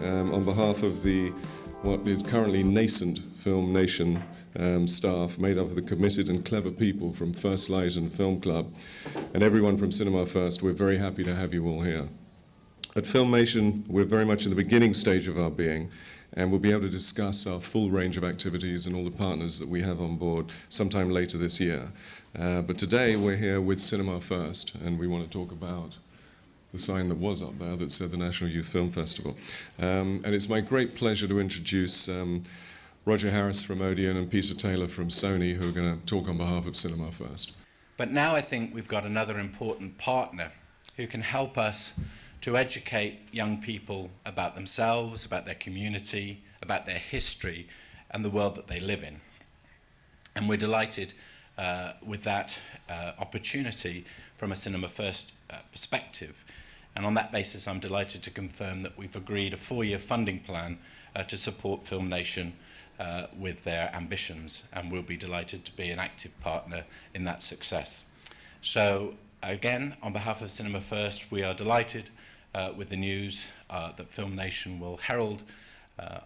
on behalf of what is currently nascent Film Nation staff, made up of the committed and clever people from First Light and Film Club, and everyone from Cinema First. We're very happy to have you all here. At Filmation, we're very much in the beginning stage of our being, and we'll be able to discuss our full range of activities and all the partners that we have on board sometime later this year. But today we're here with Cinema First, and we want to talk about the sign that was up there that said the National Youth Film Festival. And it's my great pleasure to introduce Roger Harris from Odeon and Peter Taylor from Sony, who are going to talk on behalf of Cinema First. But now I think we've got another important partner who can help us to educate young people about themselves, about their community, about their history, and the world that they live in. And we're delighted with that opportunity from a Cinema First perspective. And on that basis, I'm delighted to confirm that we've agreed a 4-year funding plan to support Film Nation with their ambitions, and we'll be delighted to be an active partner in that success. So again, on behalf of Cinema First, we are delighted with the news that Film Nation will herald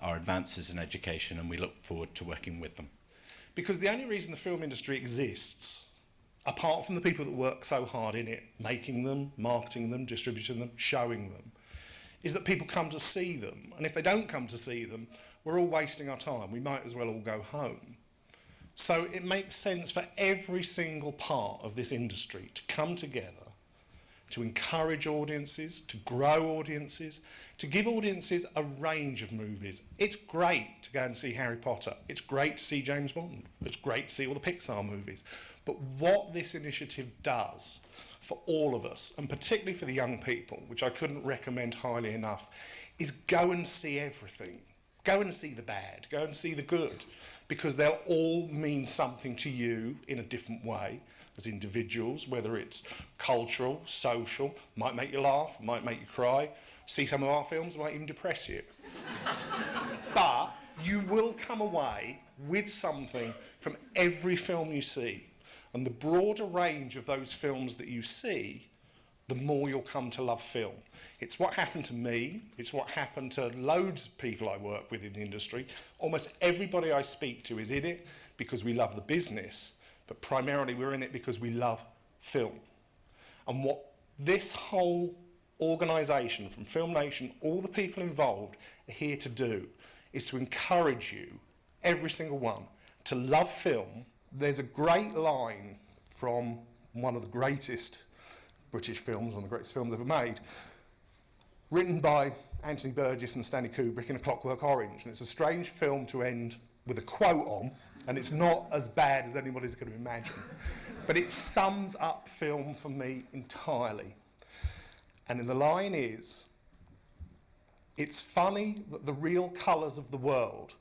our advances in education, and we look forward to working with them. Because the only reason the film industry exists, apart from the people that work so hard in it, making them, marketing them, distributing them, showing them, is that people come to see them. And if they don't come to see them, we're all wasting our time. We might as well all go home. So it makes sense for every single part of this industry to come together, to encourage audiences, to grow audiences, to give audiences a range of movies. It's great to go and see Harry Potter. It's great to see James Bond. It's great to see all the Pixar movies. But what this initiative does for all of us, and particularly for the young people, which I couldn't recommend highly enough, is go and see everything. Go and see the bad. Go and see the good. Because they'll all mean something to you in a different way as individuals, whether it's cultural, social, might make you laugh, might make you cry. See some of our films, might even depress you. But you will come away with something from every film you see. And the broader range of those films that you see, the more you'll come to love film. It's what happened to me. It's what happened to loads of people I work with in the industry. Almost everybody I speak to is in it because we love the business, but primarily we're in it because we love film. And what this whole organisation, from Film Nation, all the people involved, are here to do is to encourage you, every single one, to love film. There's a great line from one of the greatest British films, one of the greatest films ever made, written by Anthony Burgess and Stanley Kubrick in A Clockwork Orange. And it's a strange film to end with a quote on, and it's not as bad as anybody's going to imagine. But it sums up film for me entirely. And the line is, it's funny that the real colours of the world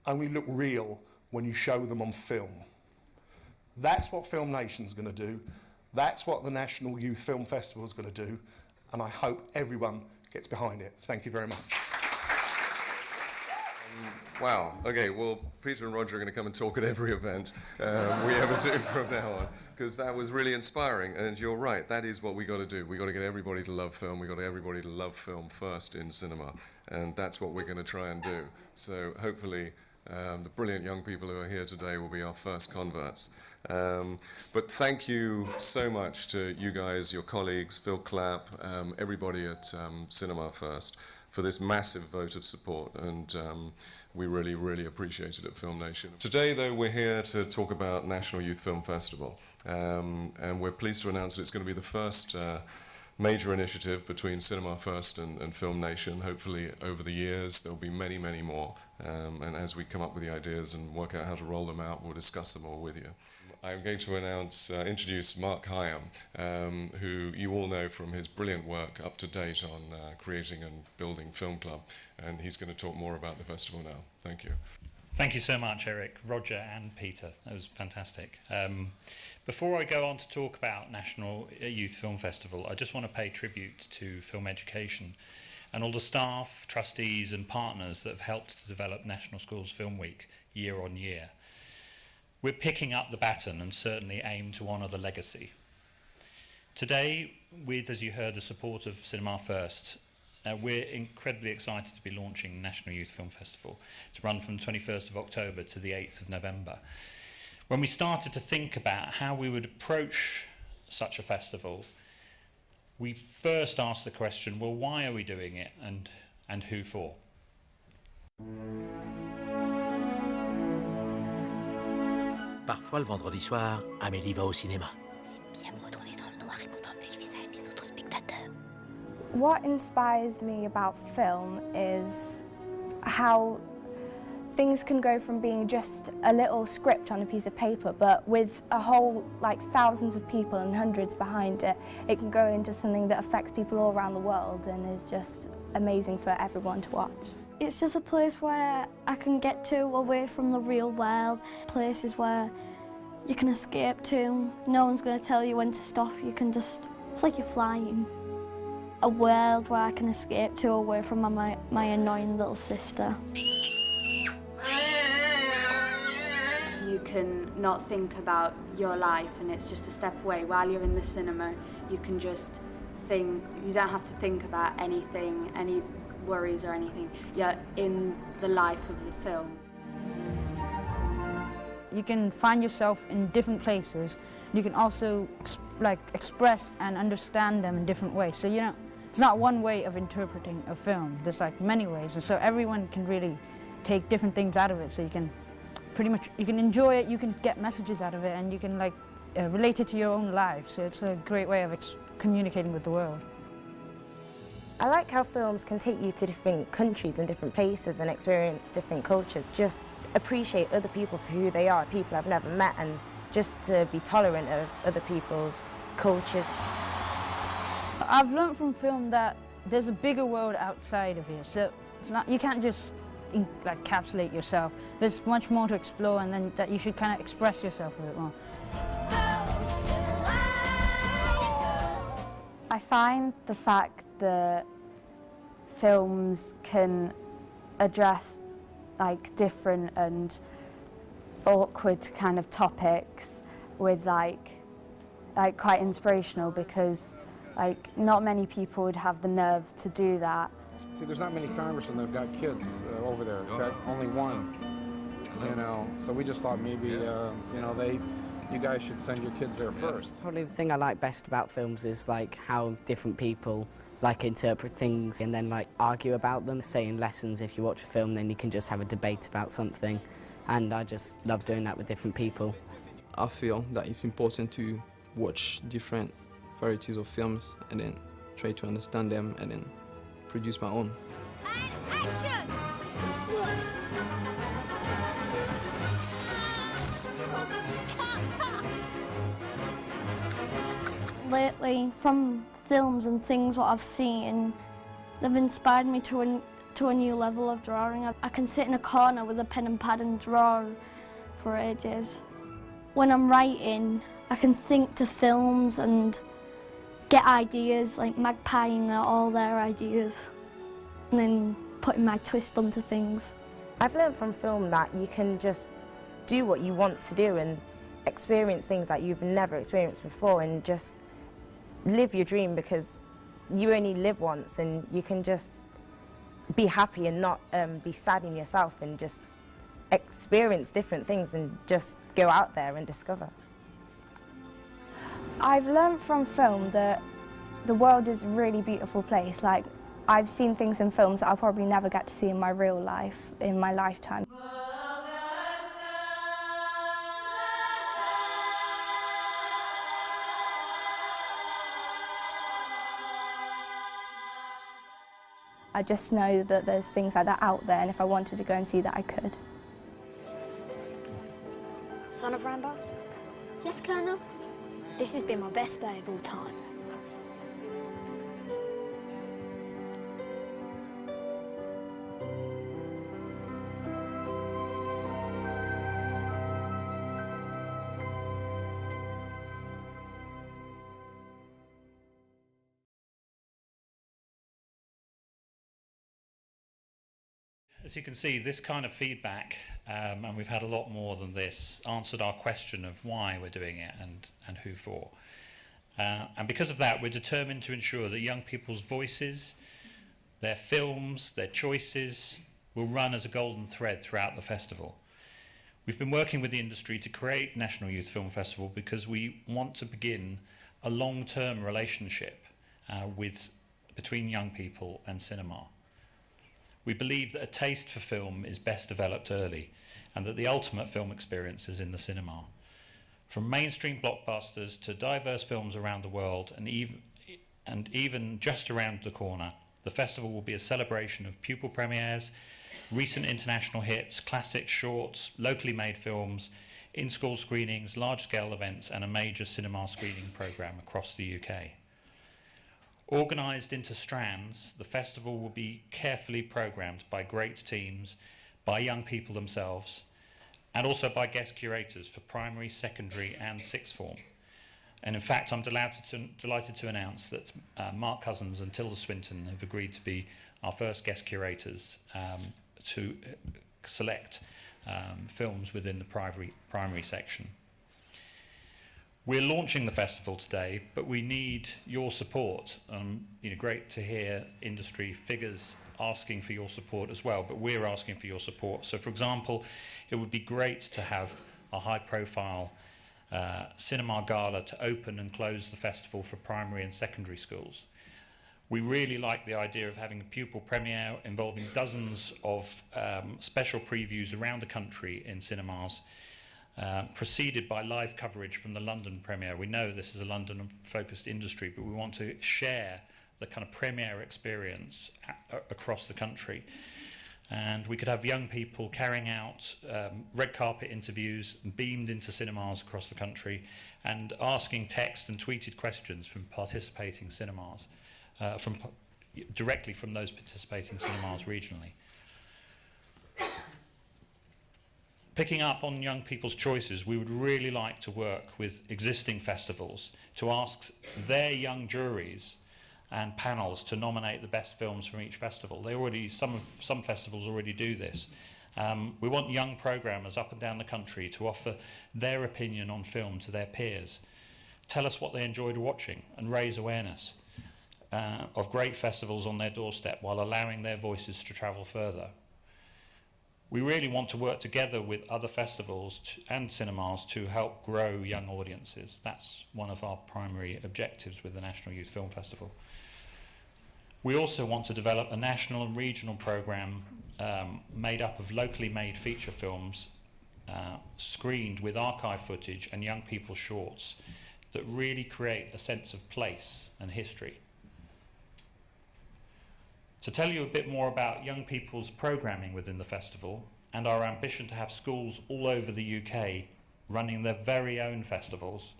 only look real when you show them on film. That's what Film Nation's going to do. That's what the National Youth Film Festival is going to do. And I hope everyone gets behind it. Thank you very much. Wow. Okay, well, Peter and Roger are going to come and talk at every event we ever do from now on, because that was really inspiring. And you're right, that is what we got to do. We got to get everybody to love film. We got to get everybody to love film first in cinema, and that's what we're going to try and do. So hopefully, the brilliant young people who are here today will be our first converts. But thank you so much to you guys, your colleagues, Phil Clapp, everybody at Cinema First, for this massive vote of support, and we really, really appreciate it at Film Nation. Today, though, we're here to talk about National Youth Film Festival, and we're pleased to announce that it's going to be the first major initiative between Cinema First and Film Nation. Hopefully, over the years, there'll be many, many more, and as we come up with the ideas and work out how to roll them out, we'll discuss them all with you. I'm going to introduce Mark Higham, who you all know from his brilliant work up to date on creating and building FilmCLUB, and he's going to talk more about the festival now. Thank you. Thank you so much, Eric, Roger and Peter. That was fantastic. Before I go on to talk about National Youth Film Festival, I just want to pay tribute to film education and all the staff, trustees and partners that have helped to develop National Schools Film Week year on year. We're picking up the baton and certainly aim to honour the legacy. Today, with, as you heard, the support of Cinema First, we're incredibly excited to be launching National Youth Film Festival to run from the 21st of October to the 8th of November. When we started to think about how we would approach such a festival, we first asked the question, well, why are we doing it and who for? Parfois, le vendredi soir, Amélie va au cinéma. J'aime bien me retourner dans le noir et contempler le visage des autres spectateurs. What inspires me about film is how things can go from being just a little script on a piece of paper, but with a whole, like, thousands of people and hundreds behind it, it can go into something that affects people all around the world and is just amazing for everyone to watch. It's just a place where I can get to away from the real world, places where you can escape to. No one's going to tell you when to stop, you can just, it's like you're flying. A world where I can escape to away from my annoying little sister. You can not think about your life and it's just a step away. While you're in the cinema, you can just think, you don't have to think about anything, any worries or anything. You're in the life of the film. You can find yourself in different places. You can also express and understand them in different ways. So, you know, it's not one way of interpreting a film. There's like many ways, and so everyone can really take different things out of it. So you can pretty much, you can enjoy it, you can get messages out of it, and you can relate it to your own life. So it's a great way of communicating with the world. I like how films can take you to different countries and different places and experience different cultures. Just appreciate other people for who they are, people I've never met, and just to be tolerant of other people's cultures. I've learned from film that there's a bigger world outside of here. So it's not, you can't just encapsulate yourself. There's much more to explore, and then that you should kind of express yourself a bit more. I find the fact that films can address different and awkward kind of topics with quite inspirational, because not many people would have the nerve to do that. See, there's not many congressmen that have got kids over there. In fact, only one. You know, so we just thought maybe you know, you guys should send your kids there first. Probably the thing I like best about films is how different people interpret things and then argue about them. Say in lessons, if you watch a film, then you can just have a debate about something, and I just love doing that with different people. I feel that it's important to watch different varieties of films and then try to understand them and then produce my own. Action! Lately, from films and things what I've seen, they've inspired me to a new level of drawing. I can sit in a corner with a pen and pad and draw for ages. When I'm writing, I can think to films and get ideas, magpieing all their ideas, and then putting my twist onto things. I've learned from film that you can just do what you want to do and experience things that you've never experienced before, and just live your dream, because you only live once, and you can just be happy and not be sad in yourself, and just experience different things and just go out there and discover. I've learned from film that the world is a really beautiful place. I've seen things in films that I'll probably never get to see in my real life, in my lifetime. I just know that there's things like that out there, and if I wanted to go and see that, I could. Son of Rambo? Yes, Colonel? This has been my best day of all time. As you can see, this kind of feedback, and we've had a lot more than this, answered our question of why we're doing it and who for. And because of that, we're determined to ensure that young people's voices Their films, their choices will run as a golden thread throughout the festival. We've been working with the industry to create National Youth Film Festival because we want to begin a long-term relationship between young people and cinema. We believe that a taste for film is best developed early, and that the ultimate film experience is in the cinema. From mainstream blockbusters to diverse films around the world, and even just around the corner, the festival will be a celebration of pupil premieres, recent international hits, classic shorts, locally made films, in-school screenings, large-scale events, and a major cinema screening programme across the UK. Organised into strands, the festival will be carefully programmed by great teams, by young people themselves, and also by guest curators for primary, secondary and sixth form. And in fact, I'm delighted to announce that Mark Cousins and Tilda Swinton have agreed to be our first guest curators to select films within the primary section. We're launching the festival today, but we need your support. Great to hear industry figures asking for your support as well, but we're asking for your support. So, for example, it would be great to have a high-profile cinema gala to open and close the festival for primary and secondary schools. We really like the idea of having a pupil premiere involving dozens of special previews around the country in cinemas, preceded by live coverage from the London premiere. We know this is a London-focused industry, but we want to share the kind of premiere experience across the country. And we could have young people carrying out red carpet interviews beamed into cinemas across the country and asking text and tweeted questions from participating cinemas, directly from those participating cinemas regionally. Picking up on young people's choices, we would really like to work with existing festivals to ask their young juries and panels to nominate the best films from each festival. Some festivals already do this. We want young programmers up and down the country to offer their opinion on film to their peers, tell us what they enjoyed watching, and raise awareness of great festivals on their doorstep while allowing their voices to travel further. We really want to work together with other festivals and cinemas to help grow young audiences. That's one of our primary objectives with the National Youth Film Festival. We also want to develop a national and regional programme made up of locally made feature films screened with archive footage and young people's shorts that really create a sense of place and history. To tell you a bit more about young people's programming within the festival and our ambition to have schools all over the UK running their very own festivals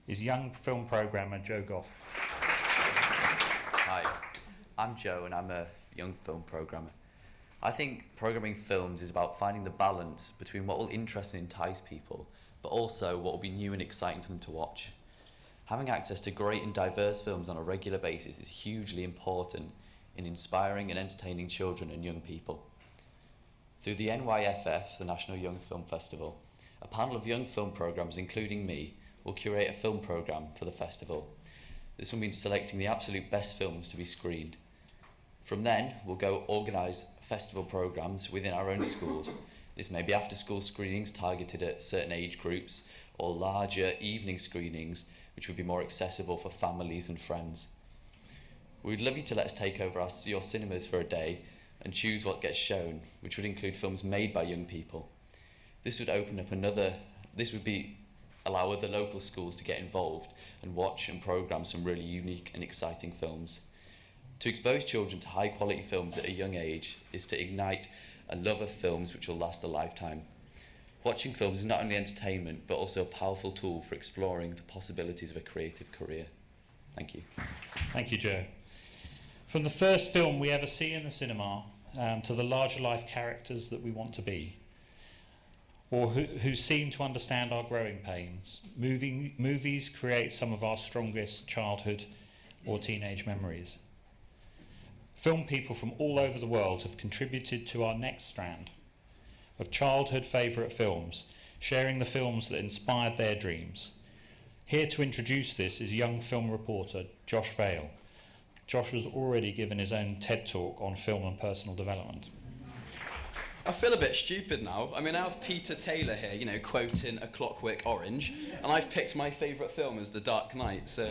is young film programmer Joe Goff. Hi, I'm Joe and I'm a young film programmer. I think programming films is about finding the balance between what will interest and entice people, but also what will be new and exciting for them to watch. Having access to great and diverse films on a regular basis is hugely important in inspiring and entertaining children and young people. Through the NYFF, the National Young Film Festival, a panel of young film programmers, including me, will curate a film programme for the festival. This will mean selecting the absolute best films to be screened. From then, we'll go organise festival programmes within our own schools. This may be after-school screenings targeted at certain age groups, or larger evening screenings, which would be more accessible for families and friends. We'd love you to let us take over your cinemas for a day and choose what gets shown, which would include films made by young people. This would open up allow other local schools to get involved and watch and programme some really unique and exciting films. To expose children to high quality films at a young age is to ignite a love of films which will last a lifetime. Watching films is not only entertainment, but also a powerful tool for exploring the possibilities of a creative career. Thank you. Thank you, Joe. From the first film we ever see in the cinema to the larger life characters that we want to be, or who seem to understand our growing pains, movies create some of our strongest childhood or teenage memories. Film people from all over the world have contributed to our next strand of childhood favourite films, sharing the films that inspired their dreams. Here to introduce this is young film reporter Josh Vale. Josh has already given his own TED talk on film and personal development. I feel a bit stupid now. I mean, I have Peter Taylor here, you know, quoting A Clockwork Orange, and I've picked my favourite film as The Dark Knight, so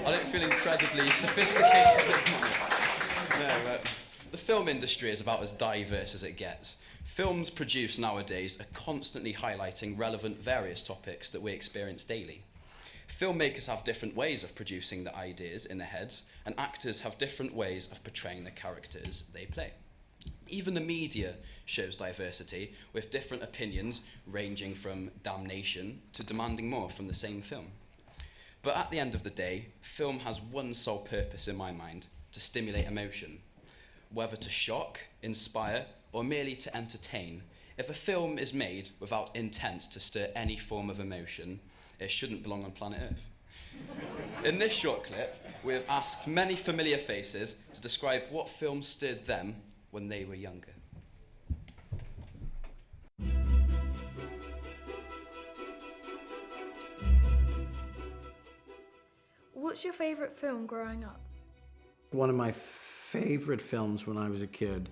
I don't feel incredibly sophisticated. No, but the film industry is about as diverse as it gets. Films produced nowadays are constantly highlighting relevant various topics that we experience daily. Filmmakers have different ways of producing the ideas in their heads, and actors have different ways of portraying the characters they play. Even the media shows diversity, with different opinions ranging from damnation to demanding more from the same film. But at the end of the day, film has one sole purpose in my mind: to stimulate emotion. Whether to shock, inspire, or merely to entertain, if a film is made without intent to stir any form of emotion, it shouldn't belong on planet Earth. In this short clip, we have asked many familiar faces to describe what film stirred them when they were younger. What's your favourite film growing up? One of my favorite films when I was a kid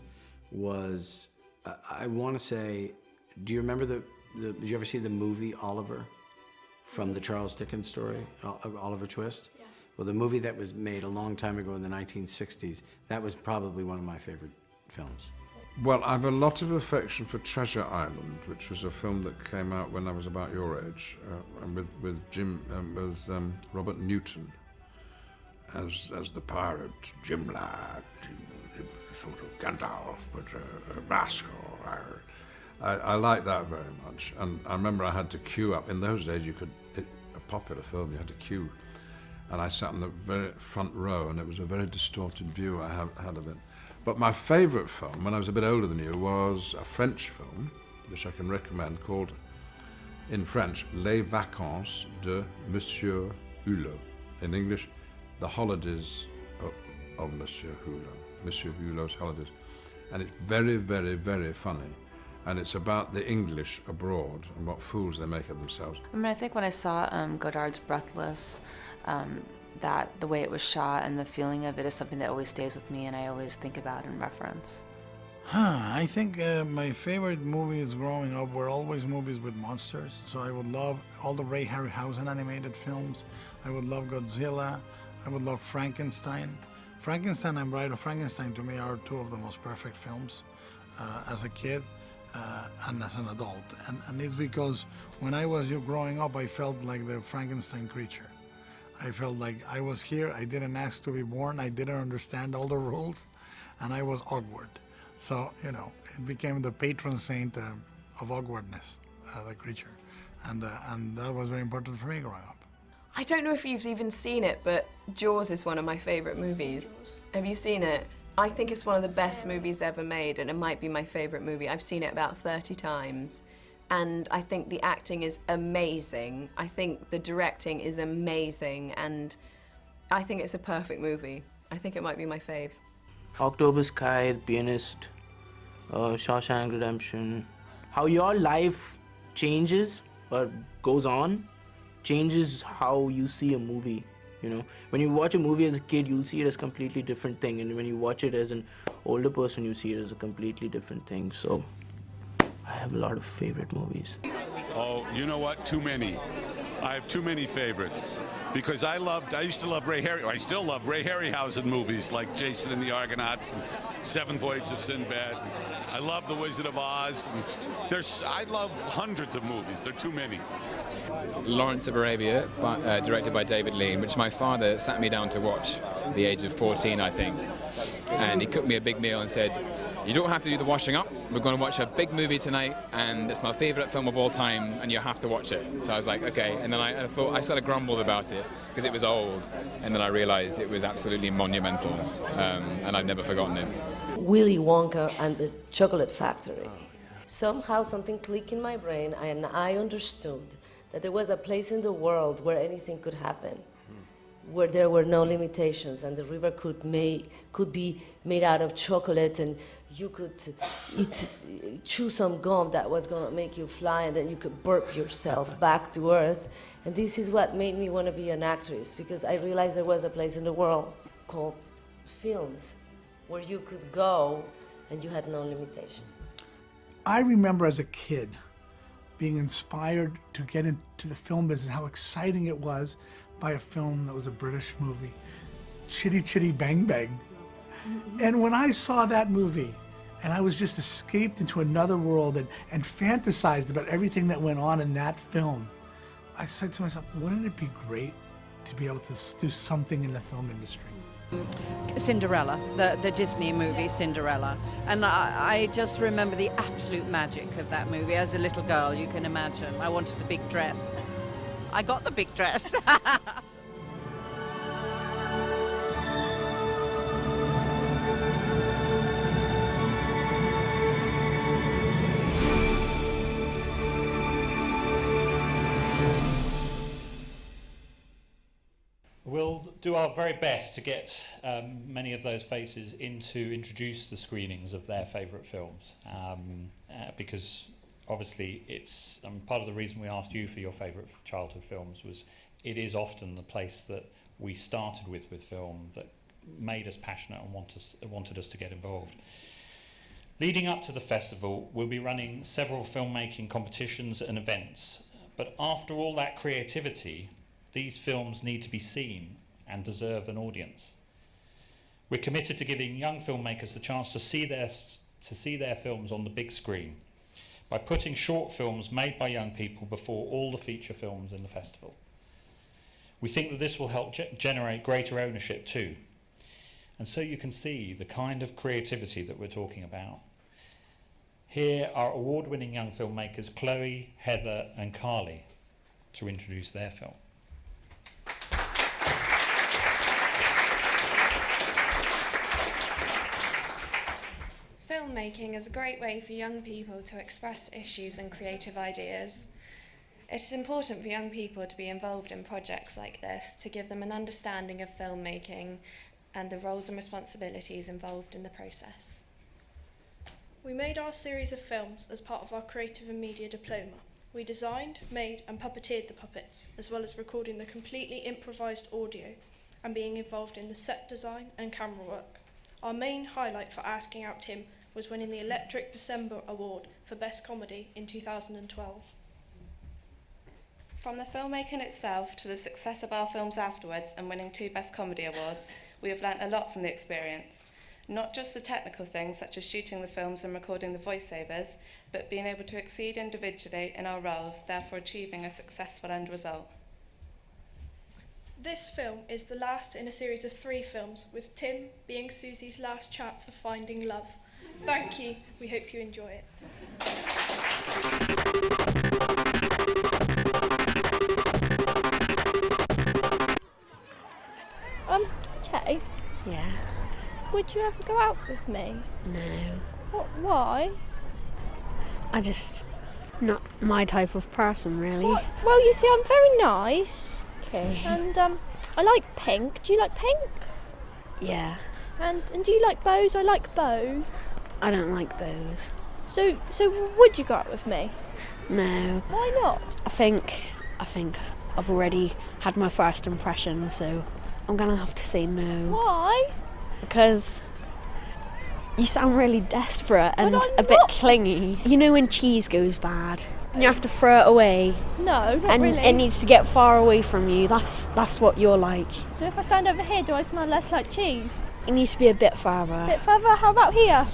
was, I want to say, do you remember did you ever see the movie Oliver? From the Charles Dickens story, Oliver Twist? Yeah. Well, the movie that was made a long time ago in the 1960s, that was probably one of my favorite films. Well, I have a lot of affection for Treasure Island, which was a film that came out when I was about your age, and with Robert Newton as the pirate Jim Ladd. He was sort of Gandalf, but a rascal. I like that very much, and I remember I had to queue up. In those days, a popular film, you had to queue, and I sat in the very front row, and it was a very distorted view I had of it. But my favourite film, when I was a bit older than you, was a French film, which I can recommend, called, in French, Les Vacances de Monsieur Hulot. In English, The Holidays of Monsieur Hulot, Monsieur Hulot's Holidays. And it's very, very, very funny. And it's about the English abroad and what fools they make of themselves. I mean, I think when I saw Godard's Breathless, that the way it was shot and the feeling of it is something that always stays with me and I always think about and reference. I think my favorite movies growing up were always movies with monsters. So I would love all the Ray Harryhausen animated films. I would love Godzilla. I would love Frankenstein. Frankenstein and Bride of Frankenstein to me are two of the most perfect films as a kid. And as an adult, and it's because when I was growing up, I felt like the Frankenstein creature. I felt like I was here, I didn't ask to be born, I didn't understand all the rules, and I was awkward. So, you know, it became the patron saint of awkwardness, the creature, and that was very important for me growing up. I don't know if you've even seen it, but Jaws is one of my favourite movies. Have you seen it? I think it's one of the best movies ever made, and it might be my favourite movie. I've seen it about 30 times, and I think the acting is amazing. I think the directing is amazing, and I think it's a perfect movie. I think it might be my fave. October Sky, The Pianist, Shawshank Redemption. How your life changes or goes on changes how you see a movie. You know, when you watch a movie as a kid, you'll see it as a completely different thing, and when you watch it as an older person, you see it as a completely different thing. So, I have a lot of favorite movies. Oh, you know what? Too many. I have too many favorites because I used to love I still love Ray Harryhausen movies like Jason and the Argonauts and Seven Voyages of Sinbad. I love The Wizard of Oz. And I love hundreds of movies. There are too many. Lawrence of Arabia, directed by David Lean, which my father sat me down to watch at the age of 14, I think. And he cooked me a big meal and said, "You don't have to do the washing up. We're going to watch a big movie tonight, and it's my favourite film of all time, and you have to watch it." So I was like, okay. And then I thought, I sort of grumbled about it because it was old, and then I realised it was absolutely monumental, and I've never forgotten it. Willy Wonka and the Chocolate Factory. Somehow something clicked in my brain, and I understood that there was a place in the world where anything could happen, where there were no limitations, and the river could be made out of chocolate, and you could chew some gum that was going to make you fly, and then you could burp yourself back to earth. And this is what made me want to be an actress, because I realized there was a place in the world called films where you could go and you had no limitations. I remember as a kid being inspired to get into the film business, how exciting it was by a film that was a British movie, Chitty Chitty Bang Bang. And when I saw that movie, and I was just escaped into another world and fantasized about everything that went on in that film, I said to myself, wouldn't it be great to be able to do something in the film industry? Cinderella, the Disney movie Cinderella. And I just remember the absolute magic of that movie. As a little girl, you can imagine. I wanted the big dress. I got the big dress. We'll do our very best to get many of those faces in to introduce the screenings of their favourite films, because obviously it's part of the reason we asked you for your favourite childhood films was it is often the place that we started with film that made us passionate and wanted us to get involved. Leading up to the festival, we'll be running several filmmaking competitions and events, but after all that creativity, these films need to be seen and deserve an audience. We're committed to giving young filmmakers the chance to see their films on the big screen by putting short films made by young people before all the feature films in the festival. We think that this will help generate greater ownership too. And so you can see the kind of creativity that we're talking about. Here are award-winning young filmmakers Chloe, Heather and Carly to introduce their film. Filmmaking is a great way for young people to express issues and creative ideas. It is important for young people to be involved in projects like this to give them an understanding of filmmaking and the roles and responsibilities involved in the process. We made our series of films as part of our Creative and Media Diploma. We designed, made and puppeteered the puppets, as well as recording the completely improvised audio and being involved in the set design and camera work. Our main highlight for Asking Out Tim was winning the Electric December Award for Best Comedy in 2012. From the filmmaking itself to the success of our films afterwards and winning 2 Best Comedy Awards, we have learnt a lot from the experience. Not just the technical things such as shooting the films and recording the voiceovers, but being able to exceed individually in our roles, therefore achieving a successful end result. This film is the last in a series of 3 films, with Tim being Susie's last chance of finding love. Thank you. We hope you enjoy it. Tay? Yeah. Would you ever go out with me? No. Why? I just... not my type of person, really. What? Well, you see, I'm very nice. Okay. And I like pink. Do you like pink? Yeah. And do you like bows? I like bows. I don't like bows. So would you go out with me? No. Why not? I think I've already had my first impression, so I'm gonna have to say no. Why? Because you sound really desperate and a bit not. clingy. You know when cheese goes bad and you have to throw it away? No, not and really. it needs to get far away from you. That's what you're like. So if I stand over here, do I smell less like cheese? It needs to be a bit further. A bit further? How about here?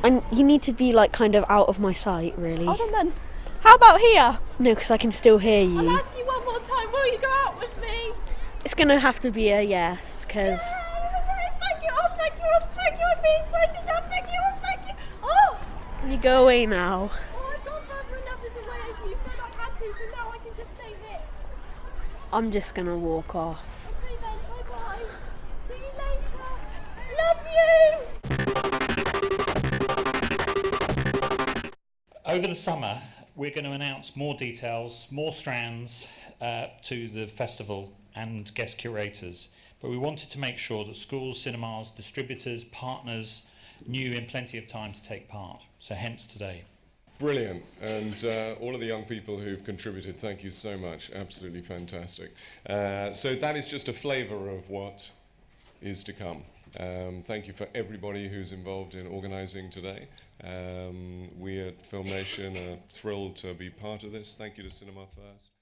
And you need to be like kind of out of my sight, really. Hold on then. How about here? No, because I can still hear you. I'll ask you one more time. Will you go out with me? It's gonna have to be a yes, because... Thank you, oh, thank you, oh, thank you, I'm being excited now, thank you, oh, thank you, oh! Can you go away now? Oh, I've gone further enough this away as you said I had to, so now I can just stay here. I'm just gonna walk off. Okay then, bye-bye. See you later. Love you! Over the summer, we're going to announce more details, more strands to the festival and guest curators. But we wanted to make sure that schools, cinemas, distributors, partners knew in plenty of time to take part. So hence today. Brilliant, and all of the young people who've contributed, thank you so much, absolutely fantastic. So that is just a flavour of what is to come. Thank you for everybody who's involved in organising today. We at Film Nation are thrilled to be part of this. Thank you to Cinema First.